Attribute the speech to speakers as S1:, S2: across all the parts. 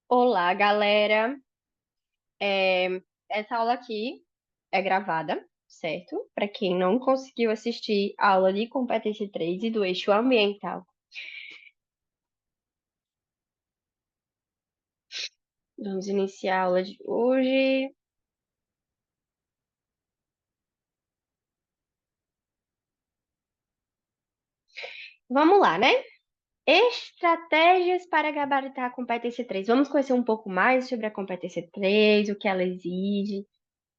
S1: Olá, galera. É, Essa aula aqui é gravada, certo? Para quem não conseguiu assistir a aula de competência 3 e do eixo ambiental. Vamos iniciar a aula de hoje. Vamos lá, né? Estratégias para gabaritar a competência 3. Vamos conhecer um pouco mais sobre a competência 3, o que ela exige,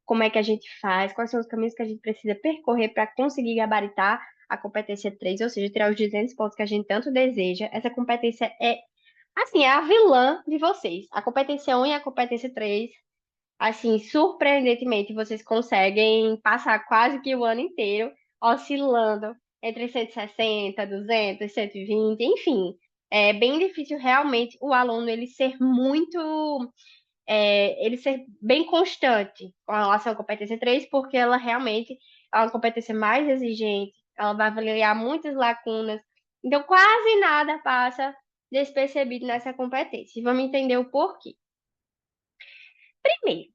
S1: como é que a gente faz, quais são os caminhos que a gente precisa percorrer para conseguir gabaritar a competência 3, ou seja, tirar os 200 pontos que a gente tanto deseja. Essa competência assim, é a vilã de vocês. A competência 1 e a competência 3, assim, surpreendentemente, vocês conseguem passar quase que o ano inteiro oscilando entre 160, 200, 120, enfim. É bem difícil realmente o aluno ele ser bem constante com relação à competência 3, porque ela realmente é uma competência mais exigente, ela vai avaliar muitas lacunas, então quase nada passa despercebido nessa competência. E vamos entender o porquê. Primeiro,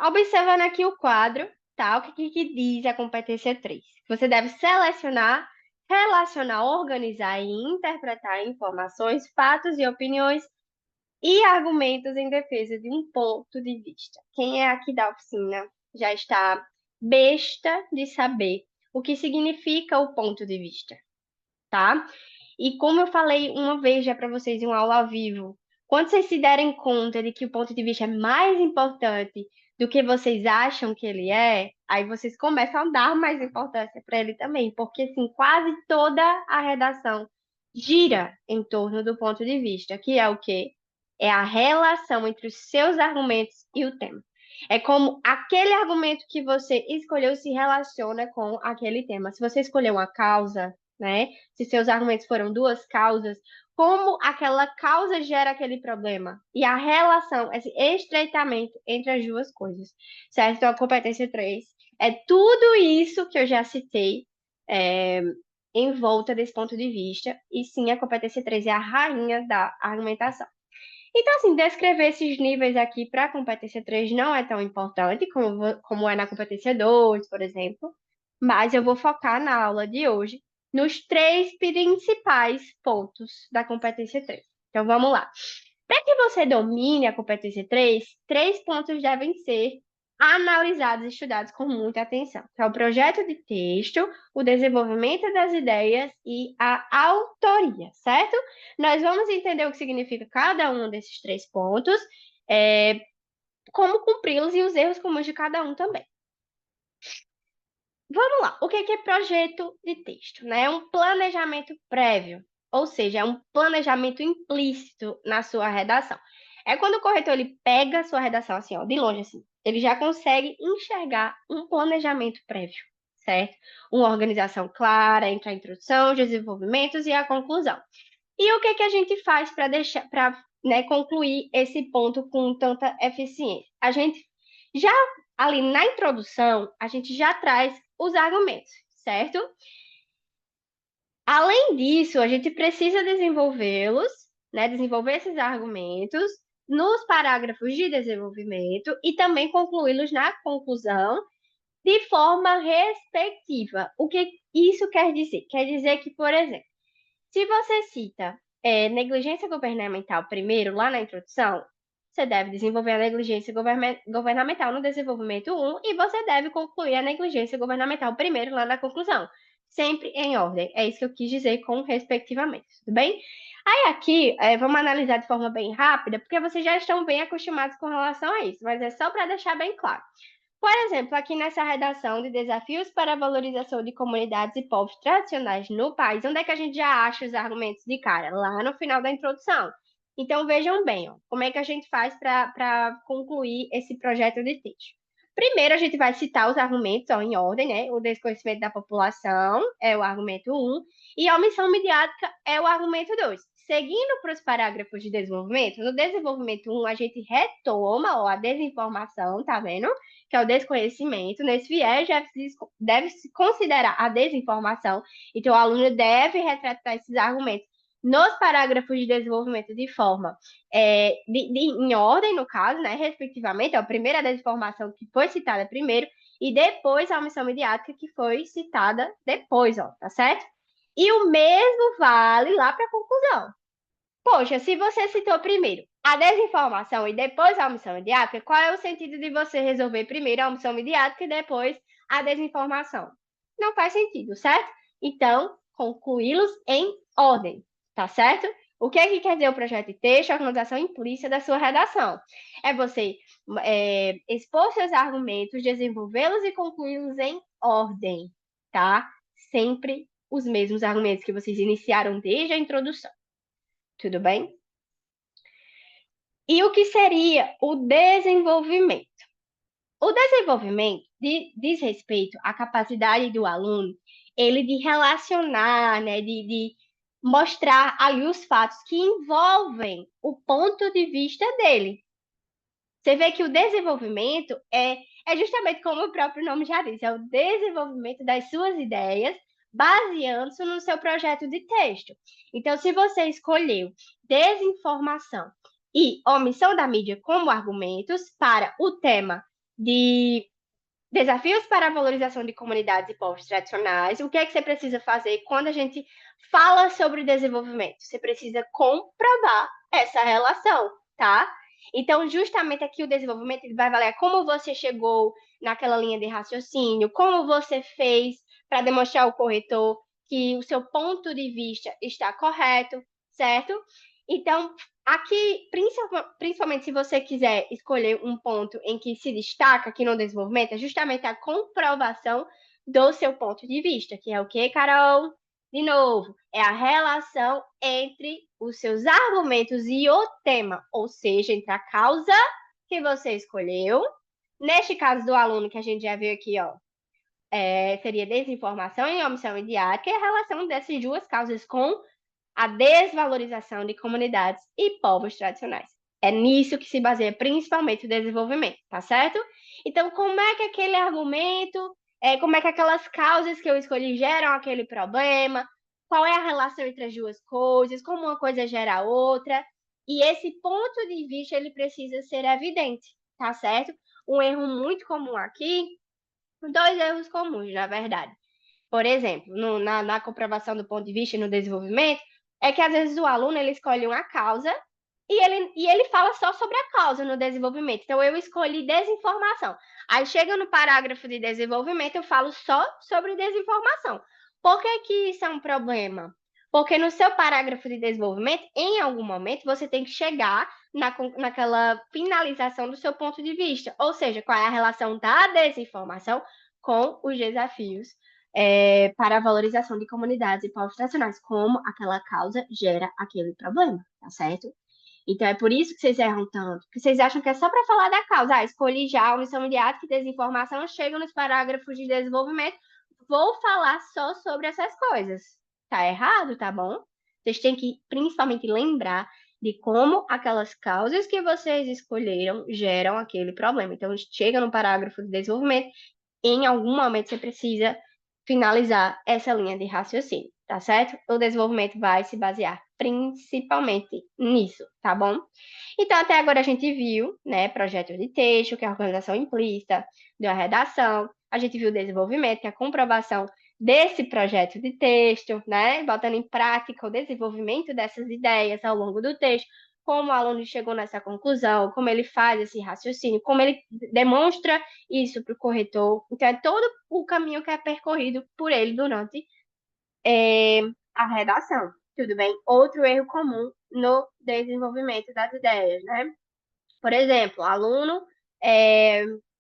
S1: observando aqui o quadro, tá? O que diz a competência 3? Você deve selecionar, relacionar, organizar e interpretar informações, fatos e opiniões e argumentos em defesa de um ponto de vista. Quem é aqui da oficina já está besta de saber o que significa o ponto de vista, tá? E como eu falei uma vez já para vocês em uma aula ao vivo, quando vocês se derem conta de que o ponto de vista é mais importante do que vocês acham que ele é, aí vocês começam a dar mais importância para ele também, porque assim, quase toda a redação gira em torno do ponto de vista, que é o quê? É a relação entre os seus argumentos e o tema. É como aquele argumento que você escolheu se relaciona com aquele tema. Se você escolheu uma causa, né? Se seus argumentos foram duas causas, como aquela causa gera aquele problema e a relação, esse estreitamento entre as duas coisas, certo? Então, a competência 3 é tudo isso que eu já citei é, em volta desse ponto de vista, e sim, a competência 3 é a rainha da argumentação. Então, assim, descrever esses níveis aqui para a competência 3 não é tão importante como é na competência 2, por exemplo, mas eu vou focar na aula de hoje nos três principais pontos da competência 3. Então, vamos lá. Para que você domine a competência 3, três pontos devem ser analisados e estudados com muita atenção. Que é o projeto de texto, o desenvolvimento das ideias e a autoria, certo? Nós vamos entender o que significa cada um desses três pontos, é, como cumpri-los e os erros comuns de cada um também. Vamos lá. O que é projeto de texto? Né? É um planejamento prévio, ou seja, é um planejamento implícito na sua redação. É quando o corretor ele pega a sua redação assim, ó, de longe assim, ele já consegue enxergar um planejamento prévio, certo? Uma organização clara entre a introdução, os desenvolvimentos e a conclusão. E o que a gente faz para deixar, para, né, concluir esse ponto com tanta eficiência? A gente já ali na introdução, a gente já traz os argumentos, certo? Além disso, a gente precisa desenvolvê-los, né, desenvolver esses argumentos nos parágrafos de desenvolvimento e também concluí-los na conclusão de forma respectiva. O que isso quer dizer? Quer dizer que, por exemplo, se você cita negligência governamental primeiro, lá na introdução, você deve desenvolver a negligência governamental no desenvolvimento um e você deve concluir a negligência governamental primeiro, lá na conclusão. Sempre em ordem. É isso que eu quis dizer com respectivamente, tudo bem? Aí aqui, vamos analisar de forma bem rápida, porque vocês já estão bem acostumados com relação a isso, mas é só para deixar bem claro. Por exemplo, aqui nessa redação de desafios para a valorização de comunidades e povos tradicionais no país, onde é que a gente já acha os argumentos de cara? Lá no final da introdução. Então, vejam bem, ó, como é que a gente faz para concluir esse projeto de texto. Primeiro, a gente vai citar os argumentos ó, em ordem, né? O desconhecimento da população é o argumento um e a omissão midiática é o argumento 2. Seguindo para os parágrafos de desenvolvimento, no desenvolvimento um a gente retoma ó, a desinformação, tá vendo? Que é o desconhecimento. Nesse viés, deve-se considerar a desinformação. Então, o aluno deve retratar esses argumentos nos parágrafos de desenvolvimento de forma em ordem, no caso, né, respectivamente, a primeira desinformação que foi citada primeiro, e depois a omissão midiática que foi citada depois, ó, tá certo? E o mesmo vale lá para a conclusão. Poxa, se você citou primeiro a desinformação e depois a omissão midiática, qual é o sentido de você resolver primeiro a omissão midiática e depois a desinformação? Não faz sentido, certo? Então, concluí-los em ordem, tá certo? O que é que quer dizer o projeto de texto, a organização implícita da sua redação? É você expor seus argumentos, desenvolvê-los e concluí-los em ordem, tá? Sempre os mesmos argumentos que vocês iniciaram desde a introdução. Tudo bem? E o que seria o desenvolvimento? O desenvolvimento diz respeito à capacidade do aluno, ele de relacionar, né, de mostrar ali os fatos que envolvem o ponto de vista dele. Você vê que o desenvolvimento é justamente como o próprio nome já diz, é o desenvolvimento das suas ideias baseando-se no seu projeto de texto. Então, se você escolheu desinformação e omissão da mídia como argumentos para o tema de desafios para a valorização de comunidades e povos tradicionais, o que é que você precisa fazer quando a gente fala sobre desenvolvimento? Você precisa comprovar essa relação, tá? Então, justamente aqui o desenvolvimento ele vai valer como você chegou naquela linha de raciocínio, como você fez para demonstrar ao corretor que o seu ponto de vista está correto, certo? Então, aqui, principalmente se você quiser escolher um ponto em que se destaca aqui no desenvolvimento, é justamente a comprovação do seu ponto de vista, que é o que, Carol? De novo, é a relação entre os seus argumentos e o tema, ou seja, entre a causa que você escolheu, neste caso do aluno que a gente já viu aqui, ó, seria desinformação e omissão midiática, e a relação dessas duas causas com a desvalorização de comunidades e povos tradicionais. É nisso que se baseia principalmente o desenvolvimento, tá certo? Então, como é que aquele argumento, como é que aquelas causas que eu escolhi geram aquele problema, qual é a relação entre as duas coisas, como uma coisa gera a outra, e esse ponto de vista ele precisa ser evidente, tá certo? Um erro muito comum aqui, dois erros comuns, na verdade. Por exemplo, na comprovação do ponto de vista e no desenvolvimento, é que às vezes o aluno ele escolhe uma causa e ele fala só sobre a causa no desenvolvimento. Então, eu escolhi desinformação. Aí chega no parágrafo de desenvolvimento, eu falo só sobre desinformação. Por que que isso é um problema? Porque no seu parágrafo de desenvolvimento, em algum momento, você tem que chegar naquela finalização do seu ponto de vista. Ou seja, qual é a relação da desinformação com os desafios para a valorização de comunidades e povos tradicionais, como aquela causa gera aquele problema, tá certo? Então é por isso que vocês erram tanto, porque vocês acham que é só para falar da causa. Ah, escolhi já a omissão midiática e desinformação, chego nos parágrafos de desenvolvimento, vou falar só sobre essas coisas. Tá errado, tá bom? Vocês têm que principalmente lembrar de como aquelas causas que vocês escolheram geram aquele problema. Então, chega no parágrafo de desenvolvimento, em algum momento você precisa finalizar essa linha de raciocínio, tá certo? O desenvolvimento vai se basear principalmente nisso, tá bom? Então, até agora a gente viu, né, projeto de texto, que é a organização implícita, deu a redação, a gente viu o desenvolvimento, que é a comprovação desse projeto de texto, né, botando em prática o desenvolvimento dessas ideias ao longo do texto, como o aluno chegou nessa conclusão, como ele faz esse raciocínio, como ele demonstra isso para o corretor. Então, é todo o caminho que é percorrido por ele durante a redação. Tudo bem? Outro erro comum no desenvolvimento das ideias, né? Por exemplo, o aluno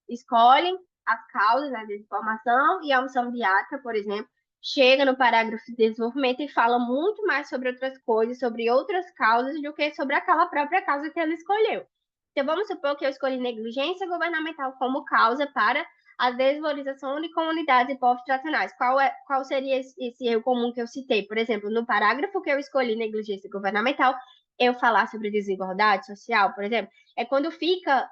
S1: escolhe as causas da desinformação e a omissão didática, por exemplo, chega no parágrafo de desenvolvimento e fala muito mais sobre outras coisas, sobre outras causas, do que sobre aquela própria causa que ele escolheu. Então, vamos supor que eu escolhi negligência governamental como causa para a desvalorização de comunidades e povos tradicionais. Qual seria esse erro comum que eu citei? Por exemplo, no parágrafo que eu escolhi negligência governamental, eu falar sobre desigualdade social, por exemplo, é quando fica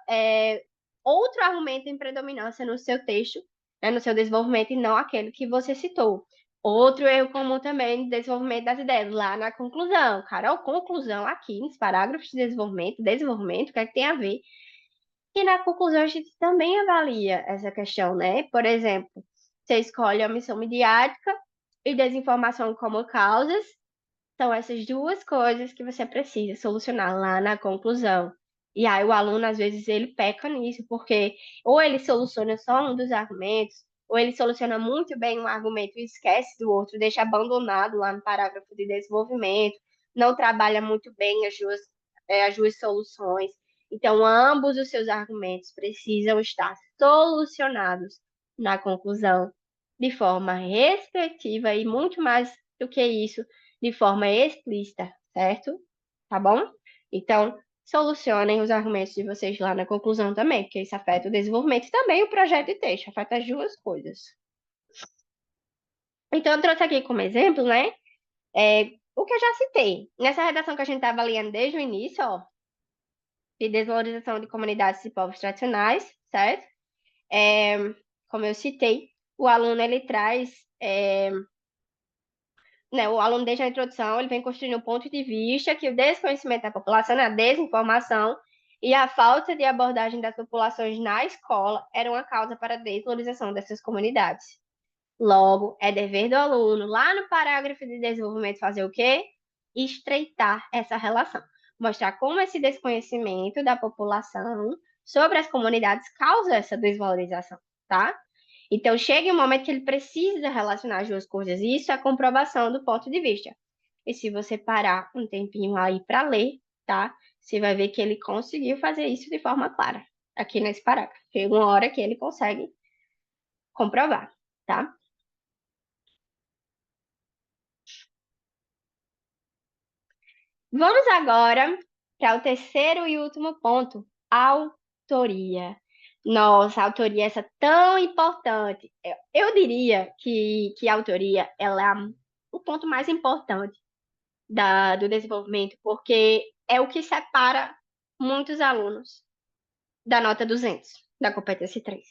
S1: outro argumento em predominância no seu texto, né, no seu desenvolvimento, e não aquele que você citou. Outro erro comum também de desenvolvimento das ideias, lá na conclusão. Carol, conclusão aqui nos parágrafos de desenvolvimento, o que é que tem a ver? E na conclusão a gente também avalia essa questão, né? Por exemplo, você escolhe a omissão midiática e desinformação como causas. São essas duas coisas que você precisa solucionar lá na conclusão. E aí o aluno, às vezes, ele peca nisso, porque ou ele soluciona só um dos argumentos, ou ele soluciona muito bem um argumento e esquece do outro, deixa abandonado lá no parágrafo de desenvolvimento, não trabalha muito bem as duas soluções. Então, ambos os seus argumentos precisam estar solucionados na conclusão de forma respectiva e muito mais do que isso, de forma explícita, certo? Tá bom? Então, solucionem os argumentos de vocês lá na conclusão também, porque isso afeta o desenvolvimento e também o projeto de texto, afeta as duas coisas. Então, eu trouxe aqui como exemplo, né? O que eu já citei. Nessa redação que a gente está avaliando desde o início, ó, de desvalorização de comunidades e povos tradicionais, certo? É, como eu citei, o aluno ele traz né, o aluno, desde a introdução, ele vem construindo um ponto de vista que o desconhecimento da população, a desinformação e a falta de abordagem das populações na escola eram uma causa para a desvalorização dessas comunidades. Logo, é dever do aluno, lá no parágrafo de desenvolvimento, fazer o quê? Estreitar essa relação. Mostrar como esse desconhecimento da população sobre as comunidades causa essa desvalorização, tá? Então, chega um momento que ele precisa relacionar as duas coisas. E isso é a comprovação do ponto de vista. E se você parar um tempinho aí para ler, tá? Você vai ver que ele conseguiu fazer isso de forma clara, aqui nesse parágrafo. Chega uma hora que ele consegue comprovar, tá? Vamos agora para o terceiro e último ponto, autoria. Nossa, a autoria é essa tão importante. Eu diria que a autoria ela é o ponto mais importante do desenvolvimento, porque é o que separa muitos alunos da nota 200, da competência 3.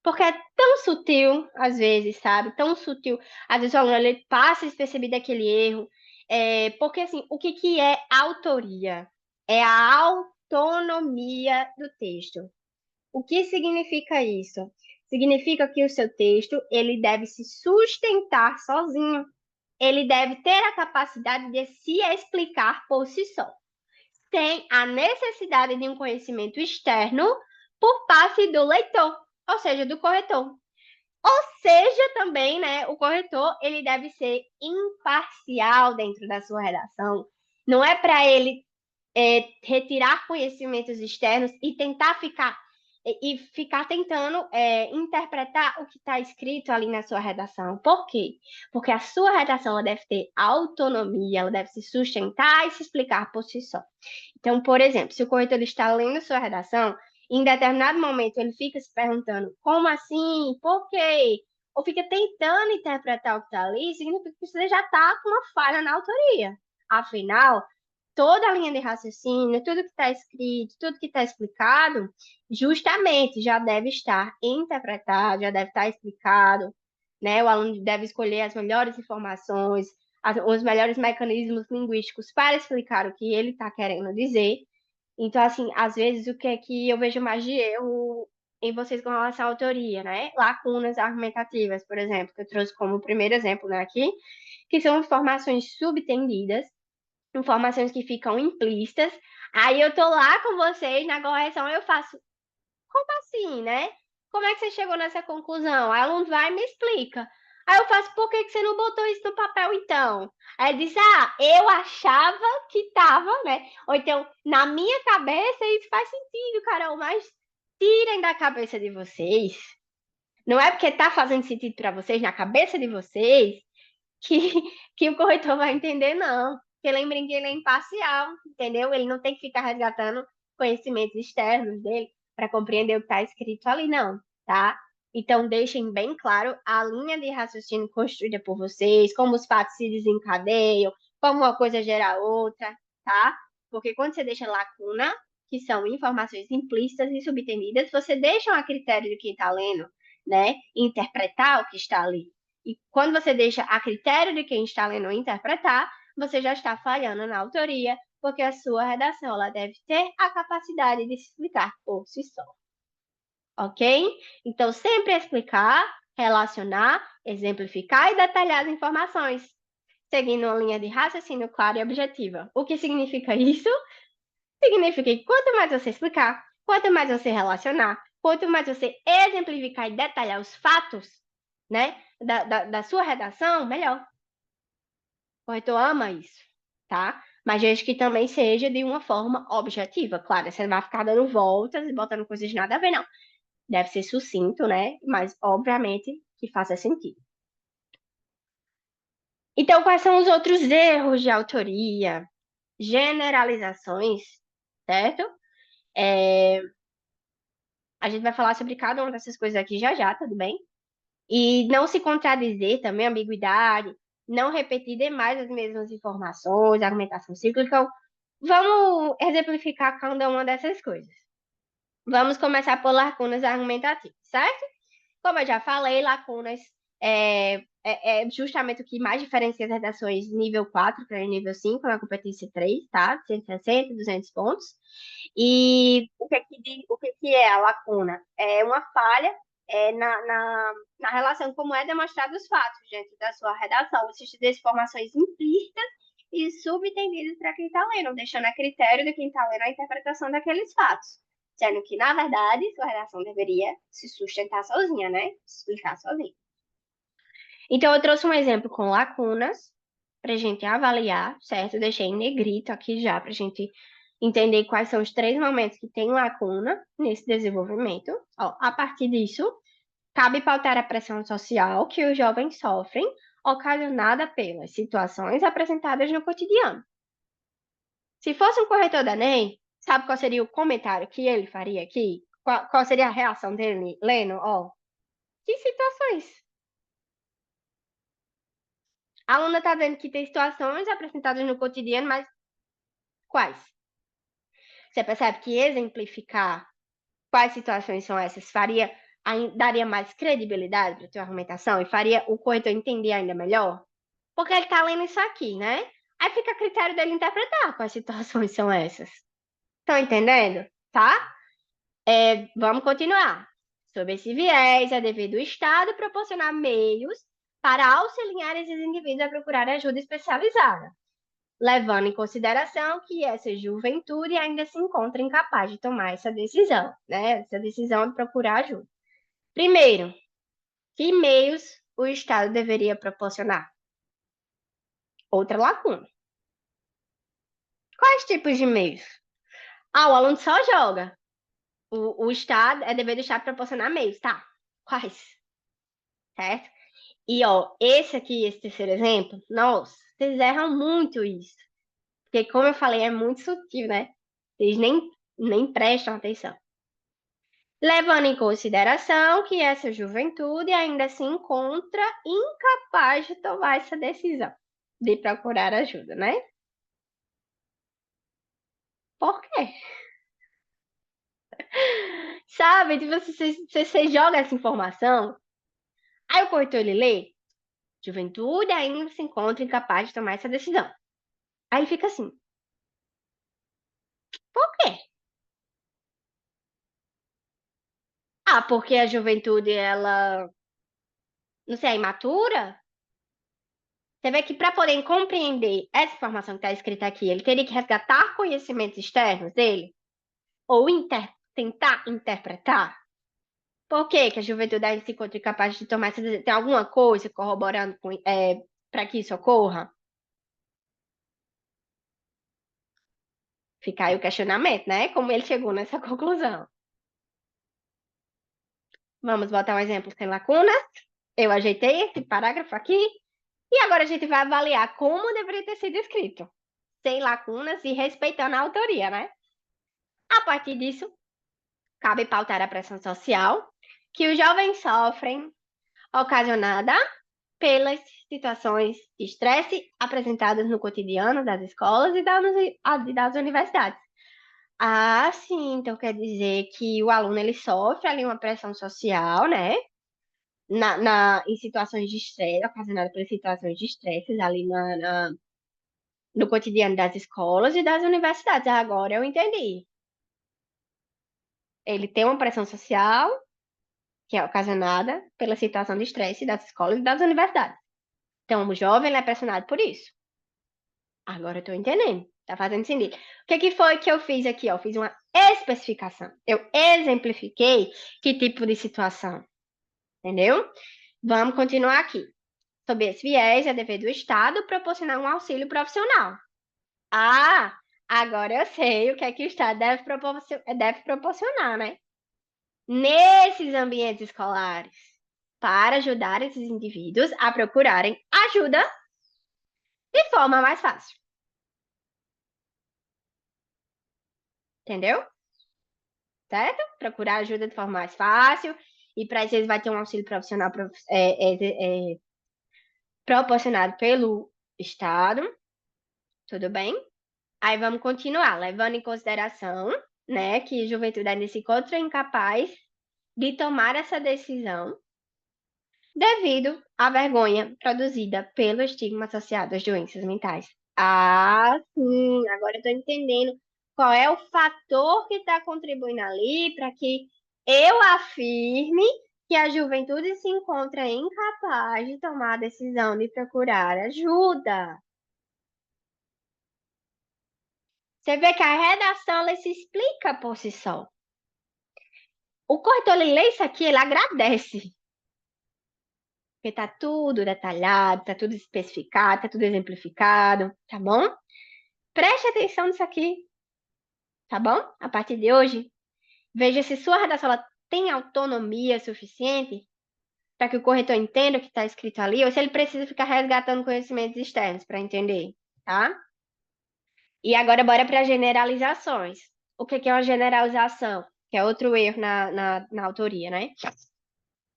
S1: Porque é tão sutil, às vezes, sabe? Tão sutil. Às vezes o aluno ele passa despercebido aquele erro. Porque, assim, o que, que é autoria? É a autonomia do texto. O que significa isso? Significa que o seu texto ele deve se sustentar sozinho. Ele deve ter a capacidade de se explicar por si só, sem a necessidade de um conhecimento externo por parte do leitor, ou seja, do corretor. Ou seja, também, né, o corretor, ele deve ser imparcial dentro da sua redação. Não é para ele retirar conhecimentos externos e tentar ficar tentando interpretar o que está escrito ali na sua redação. Por quê? Porque a sua redação ela deve ter autonomia, ela deve se sustentar e se explicar por si só. Então, por exemplo, se o corretor está lendo sua redação, em determinado momento ele fica se perguntando como assim, por quê? Ou fica tentando interpretar o que está ali, significa que você já está com uma falha na autoria. Afinal, toda a linha de raciocínio, tudo que está escrito, tudo que está explicado, justamente já deve estar interpretado, já deve estar explicado, né? O aluno deve escolher as melhores informações, os melhores mecanismos linguísticos para explicar o que ele está querendo dizer. Então, assim, às vezes o que é que eu vejo mais de erro em vocês com relação à autoria, né? Lacunas argumentativas, por exemplo, que eu trouxe como primeiro exemplo, né, aqui, que são informações subtendidas, informações que ficam implícitas. Aí eu tô lá com vocês na correção, eu faço, como assim, né? Como é que você chegou nessa conclusão? Aí o aluno vai e me explica. Aí eu faço, por que que você não botou isso no papel então? Aí ele diz, eu achava que tava, né? Ou então, na minha cabeça isso faz sentido, Carol, mas tirem da cabeça de vocês. Não é porque tá fazendo sentido para vocês, na cabeça de vocês, que, que o corretor vai entender, não. Porque lembrem que ele é imparcial, entendeu? Ele não tem que ficar resgatando conhecimentos externos dele para compreender o que está escrito ali, não, tá? Então, deixem bem claro a linha de raciocínio construída por vocês, como os fatos se desencadeiam, como uma coisa gera outra, tá? Porque quando você deixa lacuna, que são informações implícitas e subtendidas, você deixa a critério de quem está lendo, né? Interpretar o que está ali. E quando você deixa a critério de quem está lendo interpretar, você já está falhando na autoria, porque a sua redação ela deve ter a capacidade de se explicar por si só. Ok? Então, sempre explicar, relacionar, exemplificar e detalhar as informações, seguindo uma linha de raciocínio clara e objetiva. O que significa isso? Significa que quanto mais você explicar, quanto mais você relacionar, quanto mais você exemplificar e detalhar os fatos, né, da sua redação, melhor. O corretor ama isso, tá? Mas desde que também seja de uma forma objetiva. Claro, você não vai ficar dando voltas e botando coisas de nada a ver, não. Deve ser sucinto, né? Mas, obviamente, que faça sentido. Então, quais são os outros erros de autoria? Generalizações, certo? A gente vai falar sobre cada uma dessas coisas aqui já já, tudo bem? E não se contradizer também, ambiguidade, não repetir demais as mesmas informações, argumentação cíclica. Vamos exemplificar cada uma dessas coisas. Vamos começar por lacunas argumentativas, certo? Como eu já falei, lacunas é justamente o que mais diferencia as redações nível 4 para nível 5 na competência 3, tá? 160, 200 pontos. E o que é a lacuna? É uma falha na relação como é demonstrado os fatos dentro da sua redação. Existem desinformações implícitas e subentendidas para quem está lendo, deixando a critério de quem está lendo a interpretação daqueles fatos. Sendo que, na verdade, sua redação deveria se sustentar sozinha, né? Se explicar sozinha. Então, eu trouxe um exemplo com lacunas para a gente avaliar, certo? Eu deixei em negrito aqui já para a gente entender quais são os 3 momentos que tem lacuna nesse desenvolvimento. Ó, a partir disso, cabe pautar a pressão social que os jovens sofrem, ocasionada pelas situações apresentadas no cotidiano. Se fosse um corretor da Enem, sabe qual seria o comentário que ele faria aqui? Qual seria a reação dele lendo? Ó, que situações? A aluna está vendo que tem situações apresentadas no cotidiano, mas quais? Você percebe que exemplificar quais situações são essas daria mais credibilidade para a tua argumentação e faria o corretor entender ainda melhor? Porque ele está lendo isso aqui, né? Aí fica a critério dele interpretar quais situações são essas. Estão entendendo? Tá? Vamos continuar. Sob esse viés, é dever do Estado proporcionar meios para auxiliar esses indivíduos a procurar ajuda especializada, levando em consideração que essa juventude ainda se encontra incapaz de tomar essa decisão, né? Essa decisão de procurar ajuda. Primeiro, que meios o Estado deveria proporcionar? Outra lacuna. Quais tipos de meios? Ah, o aluno só joga. O Estado, é dever do Estado proporcionar meios, tá? Quais? Certo? E, ó, esse aqui, esse terceiro exemplo, nossa, vocês erram muito isso. Porque, como eu falei, é muito sutil, né? Vocês nem prestam atenção. Levando em consideração que essa juventude ainda se encontra incapaz de tomar essa decisão, de procurar ajuda, né? Por quê? Sabe, tipo, você joga essa informação, aí o corretor ele lê, juventude ainda se encontra incapaz de tomar essa decisão. Aí ele fica assim, por quê? Ah, porque a juventude, ela, não sei, é imatura? Você vê que para poder compreender essa informação que está escrita aqui, ele teria que resgatar conhecimentos externos dele? Ou tentar interpretar? Por que que a juventude ainda se encontra incapaz de tomar essa decisão? Tem alguma coisa corroborando para que isso ocorra? Fica aí o questionamento, né? Como ele chegou nessa conclusão. Vamos botar um exemplo sem lacunas. Eu ajeitei esse parágrafo aqui. E agora a gente vai avaliar como deveria ter sido escrito. Sem lacunas e respeitando a autoria, né? A partir disso, cabe pautar a pressão social que os jovens sofrem, ocasionada pelas situações de estresse apresentadas no cotidiano das escolas e das universidades. Ah, sim, então quer dizer que o aluno ele sofre ali uma pressão social, né? em situações de estresse, ocasionadas por situações de estresse ali no cotidiano das escolas e das universidades. Agora eu entendi. Ele tem uma pressão social que é ocasionada pela situação de estresse das escolas e das universidades. Então, o jovem ele é pressionado por isso. Agora eu tô entendendo. Tá fazendo sentido. O que que foi que eu fiz aqui? Ó? Eu fiz uma especificação. Eu exemplifiquei que tipo de situação. Entendeu? Vamos continuar aqui. Sob esse viés, é dever do Estado proporcionar um auxílio profissional. Ah, agora eu sei o que é que o Estado deve proporcionar, né? Nesses ambientes escolares, para ajudar esses indivíduos a procurarem ajuda de forma mais fácil. Entendeu? Certo? Procurar ajuda de forma mais fácil. E para isso, eles vai ter um auxílio profissional proporcionado pelo Estado. Tudo bem? Aí vamos continuar, levando em consideração, né, que a juventude ainda se encontra incapaz de tomar essa decisão devido à vergonha produzida pelo estigma associado às doenças mentais. Ah, sim, agora eu tô entendendo qual é o fator que está contribuindo ali para que eu afirme que a juventude se encontra incapaz de tomar a decisão de procurar ajuda. Você vê que a redação ela se explica por si só. O corretor ele lê isso aqui, ele agradece. Porque tá tudo detalhado, tá tudo especificado, tá tudo exemplificado, tá bom? Preste atenção nisso aqui, tá bom? A partir de hoje, veja se sua redação ela tem autonomia suficiente para que o corretor entenda o que está escrito ali, ou se ele precisa ficar resgatando conhecimentos externos para entender, tá? E agora bora para generalizações. O que é uma generalização? Que é outro erro na autoria, né?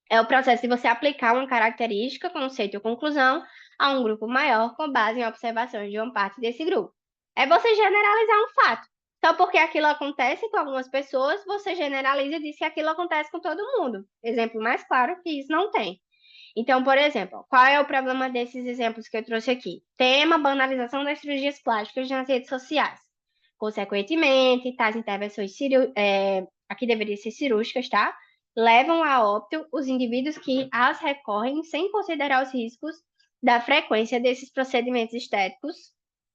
S1: É o processo de você aplicar uma característica, conceito ou conclusão a um grupo maior com base em observações de uma parte desse grupo. É você generalizar um fato. Só porque aquilo acontece com algumas pessoas, você generaliza e diz que aquilo acontece com todo mundo. Exemplo mais claro que isso não tem. Então, por exemplo, qual é o problema desses exemplos que eu trouxe aqui? Tema banalização das cirurgias plásticas nas redes sociais. Consequentemente, tais intervenções aqui deveriam ser cirúrgicas, tá? Levam a óbito os indivíduos que as recorrem sem considerar os riscos da frequência desses procedimentos estéticos.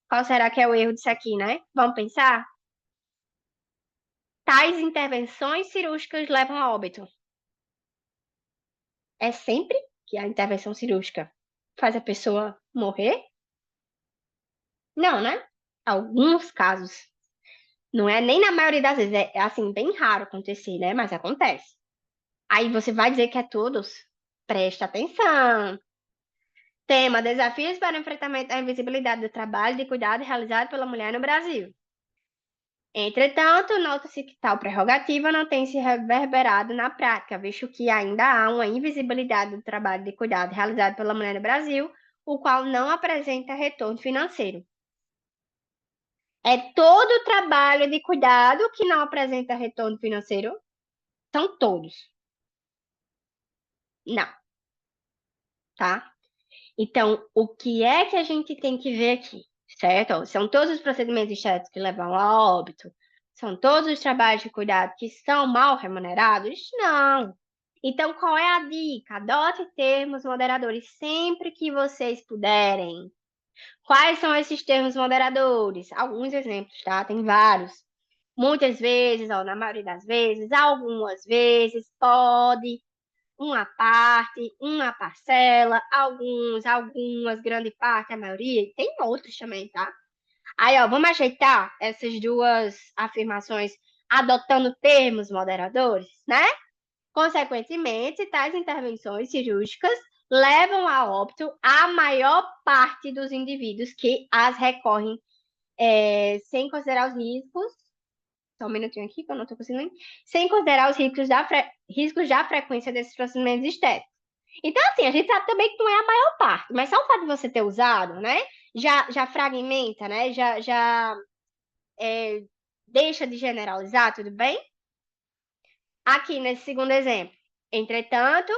S1: Qual será que é o erro disso aqui, né? Vamos pensar? Tais intervenções cirúrgicas levam a óbito. É sempre que a intervenção cirúrgica faz a pessoa morrer? Não, né? Alguns casos. Não é nem na maioria das vezes, é assim, bem raro acontecer, né? Mas acontece. Aí você vai dizer que é todos? Presta atenção. Tema: desafios para o enfrentamento da invisibilidade do trabalho de cuidado realizado pela mulher no Brasil. Entretanto, nota-se que tal prerrogativa não tem se reverberado na prática, visto que ainda há uma invisibilidade do trabalho de cuidado realizado pela mulher no Brasil, o qual não apresenta retorno financeiro. É todo o trabalho de cuidado que não apresenta retorno financeiro? São todos. Não, tá? Então, o que é que a gente tem que ver aqui, certo? São todos os procedimentos estéticos que levam a óbito? São todos os trabalhos de cuidado que são mal remunerados? Não. Então, qual é a dica? Adote termos moderadores sempre que vocês puderem. Quais são esses termos moderadores? Alguns exemplos, tá? Tem vários. Muitas vezes, ou na maioria das vezes, algumas vezes, pode, uma parte, uma parcela, algumas, grande parte, a maioria, e tem outros também, tá? Aí, ó, vamos ajeitar essas duas afirmações adotando termos moderadores, né? Consequentemente, tais intervenções cirúrgicas levam a óbito a maior parte dos indivíduos que as recorrem sem considerar os riscos. Só um minutinho aqui, que eu não estou conseguindo. Sem considerar os riscos da frequência desses procedimentos estéticos. Então, assim, a gente sabe também que não é a maior parte, mas só o fato de você ter usado, né, já fragmenta, né, já deixa de generalizar, tudo bem? Aqui nesse segundo exemplo. Entretanto,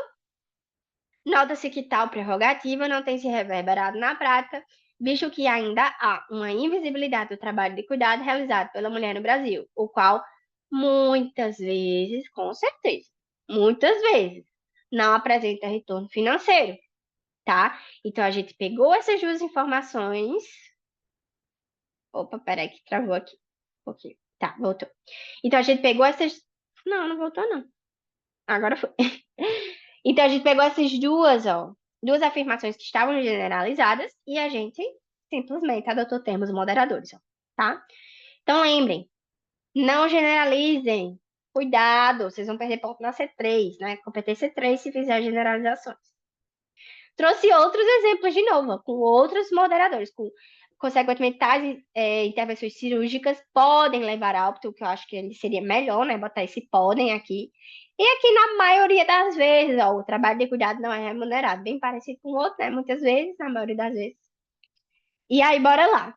S1: Nota-se que tal prerrogativa não tem se reverberado na prática, visto que ainda há uma invisibilidade do trabalho de cuidado realizado pela mulher no Brasil, o qual muitas vezes, com certeza, muitas vezes, não apresenta retorno financeiro, tá? Então a gente pegou essas duas informações. Opa, peraí que travou aqui. Um pouquinho. Tá, voltou. Então a gente pegou essas. Não, não voltou, não. Agora foi. Então a gente pegou essas duas, ó, duas afirmações que estavam generalizadas e a gente simplesmente adotou termos moderadores, ó, tá? Então lembrem, não generalizem. Cuidado, vocês vão perder ponto na C3, né? Competência 3 se fizer generalizações. Trouxe outros exemplos de novo, com outros moderadores, consequentemente, tais intervenções cirúrgicas podem levar a óbito, que eu acho que ele seria melhor, né? Botar esse podem aqui. E aqui, na maioria das vezes, ó, o trabalho de cuidado não é remunerado, bem parecido com o outro, né? Muitas vezes, na maioria das vezes. E aí, bora lá.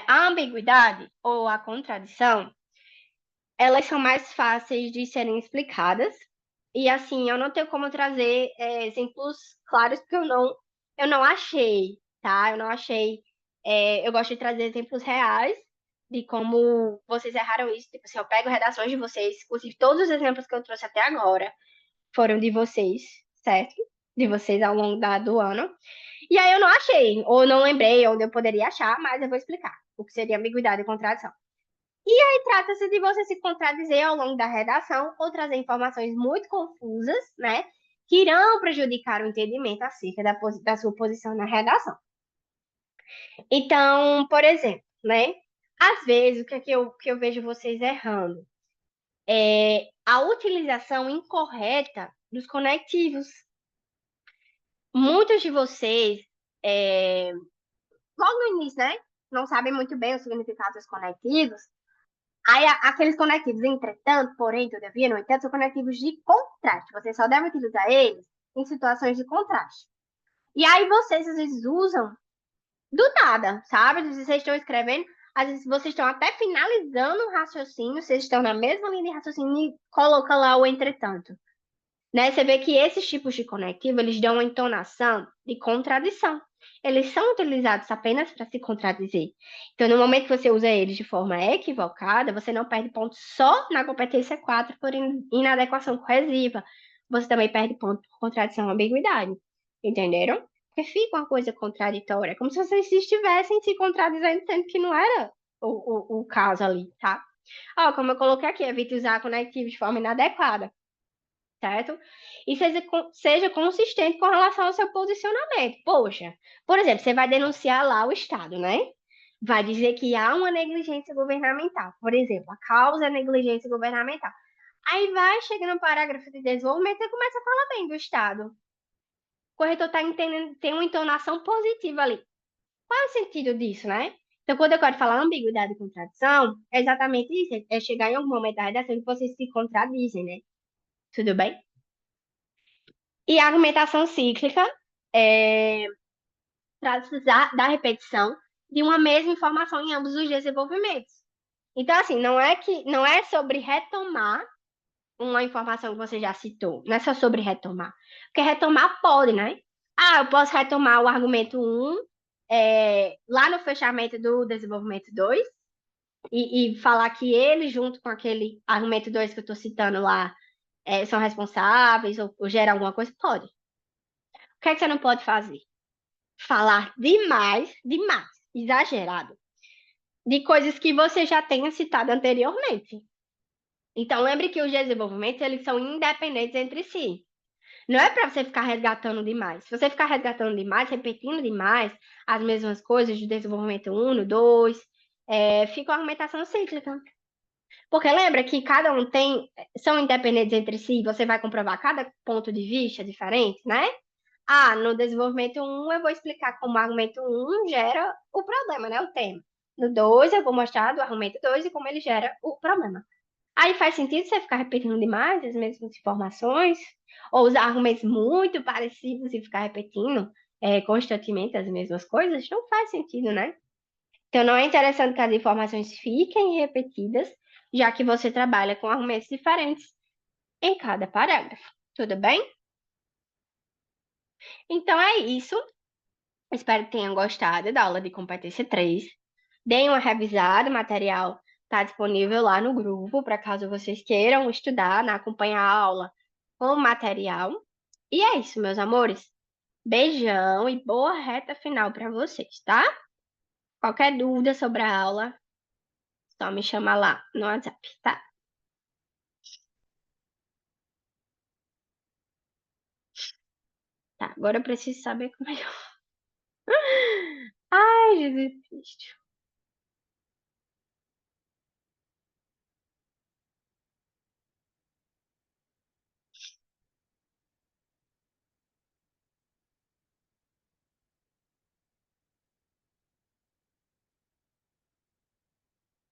S1: A ambiguidade ou a contradição, elas são mais fáceis de serem explicadas. E assim, eu não tenho como trazer exemplos claros, porque eu não achei, tá? Eu não achei. Eu gosto de trazer exemplos reais de como vocês erraram isso. Tipo assim, eu pego redações de vocês, inclusive todos os exemplos que eu trouxe até agora foram de vocês, certo? De vocês ao longo do ano. E aí eu não achei, ou não lembrei onde eu poderia achar, mas eu vou explicar o que seria ambiguidade e contradição. Trata-se de você se contradizer ao longo da redação ou trazer informações muito confusas, né? Que irão prejudicar o entendimento acerca da sua posição na redação. Então, por exemplo, né? Às vezes, o que eu vejo vocês errando é a utilização incorreta dos conectivos. Muitos de vocês, logo no início, né? Não sabem muito bem o significado dos conectivos. Aí, aqueles conectivos, entretanto, porém, todavia, no entanto, são conectivos de contraste. Você só deve utilizar eles em situações de contraste. E aí, vocês, às vezes, usam do nada, sabe? Às vezes, vocês estão escrevendo, às vezes, vocês estão até finalizando o raciocínio, vocês estão na mesma linha de raciocínio e colocam lá o entretanto. Né? Você vê que esses tipos de conectivo, eles dão uma entonação de contradição. Eles são utilizados apenas para se contradizer. Então, no momento que você usa eles de forma equivocada, você não perde ponto só na competência 4 por inadequação cohesiva. Você também perde ponto por contradição ou ambiguidade. Entenderam? Porque fica uma coisa contraditória, como se vocês estivessem se contradizendo, sendo que não era o caso ali, tá? Ó, como eu coloquei aqui, evite usar conectivo de forma inadequada, certo? E seja consistente com relação ao seu posicionamento. Poxa, por exemplo, você vai denunciar lá o Estado, né? Vai dizer que há uma negligência governamental. Por exemplo, a causa é negligência governamental. Aí vai, chega no parágrafo de desenvolvimento e começa a falar bem do Estado. O corretor está entendendo, tem uma entonação positiva ali. Qual é o sentido disso, né? Então, quando eu quero falar ambiguidade e contradição, é exatamente isso. É chegar em algum momento da redação que vocês se contradizem, né? Tudo bem? E a argumentação cíclica trata-se da repetição de uma mesma informação em ambos os desenvolvimentos. Então, assim, não é sobre retomar uma informação que você já citou, não é só sobre retomar. Porque retomar pode, né? Ah, eu posso retomar o argumento 1 lá no fechamento do desenvolvimento 2 e falar que ele, junto com aquele argumento 2 que eu estou citando lá, são responsáveis ou geram alguma coisa? Pode. O que é que você não pode fazer? Falar demais, demais, exagerado, de coisas que você já tenha citado anteriormente. Então, lembre que os desenvolvimentos, eles são independentes entre si. Não é para você ficar resgatando demais. Se você ficar resgatando demais, repetindo demais as mesmas coisas do desenvolvimento 1, no 2, fica uma argumentação cíclica. Porque lembra que cada um são independentes entre si, você vai comprovar cada ponto de vista diferente, né? Ah, no desenvolvimento 1, eu vou explicar como o argumento 1 gera o problema, né? O tema. No 2, eu vou mostrar do argumento 2 e como ele gera o problema. Aí faz sentido você ficar repetindo demais as mesmas informações? Ou usar argumentos muito parecidos e ficar repetindo constantemente as mesmas coisas? Não faz sentido, né? Então, não é interessante que as informações fiquem repetidas, já que você trabalha com argumentos diferentes em cada parágrafo. Tudo bem? Então é isso. Espero que tenham gostado da aula de competência 3. Deem uma revisada, o material está disponível lá no grupo, para caso vocês queiram estudar, né, acompanhar a aula com o material. E é isso, meus amores. Beijão e boa reta final para vocês, tá? Qualquer dúvida sobre a aula, só me chama lá no WhatsApp, tá? Tá, agora eu preciso saber como é que eu... Ai, Jesus Cristo.